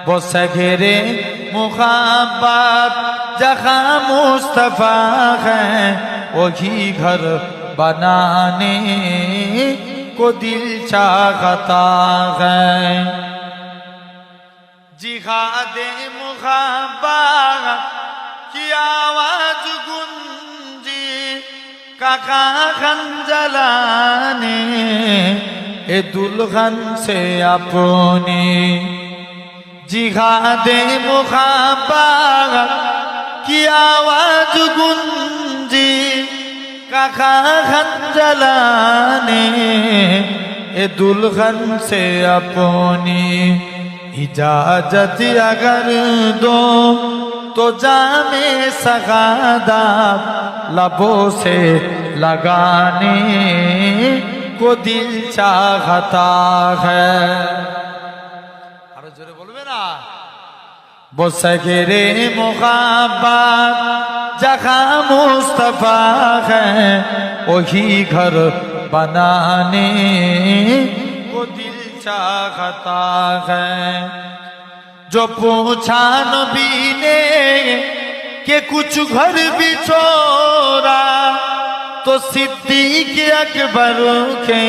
वो सगरे मुहब्बत जहाँ मुस्तफा है वही घर बनाने को दिल चाहता है। जिहादे मुहब्बत की आवाज गूंजी काका खन जलाने ए दुल्हन से अपनी। जिहादे मुहब्बत की आवाज गूंजी काका खन जलाने ए दुल्हन से अपनी। इजाजत अगर दो तो जामे सगादात लबों से लगाने को दिल चाहता है। अरे जोरे बोलबे ना। वो सगरे मुहब्बत जहाँ मुस्तफा है वही घर बनाने को दिल चाहता है। जो पूछा नबी ने कि कुछ घर भी छोड़ा तो सिद्दीक अकबर के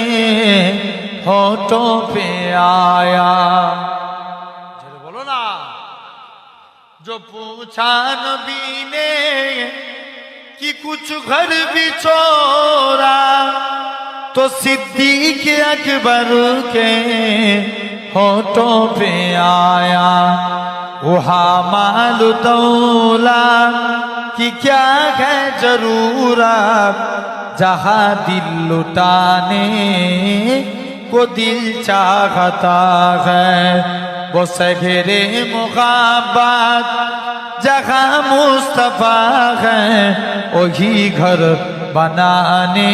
होठों पे आया। बोलो ना। जो पूछा नबी ने कि कुछ घर भी छोड़ा तो सिद्दीक अकबर के होठों पे आया। वहाँ माल दौला कि क्या है जरूरत जहाँ दिल लुटाने को दिल चाहता है। वो सगरे मुहब्बत जहाँ मुस्तफा है वही घर बनाने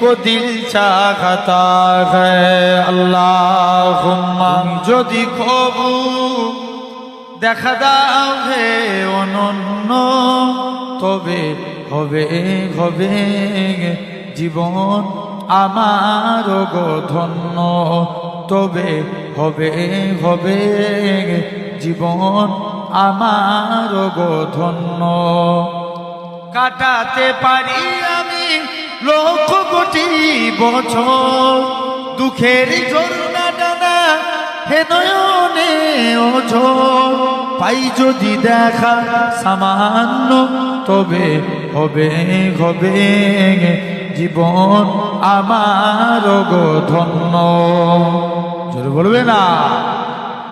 को दिल चाहता है। अल्लाहुम्मा যদি কবু দেখা দাও হে অনন্য তবে হবে হবে জীবন আমার গো ধন্য। তবে হবে হবে জীবন আমার গো ধন্য। কাটাতে পারি আমি লক্ষ কোটি বছর দুঃখের ঝর্ণা টানা হে নয়নে ওঝর। পাই যদি দেখা সামান্য তবে হবে হবে জীবন আমার গো ধন্য। জোরে বলবে না।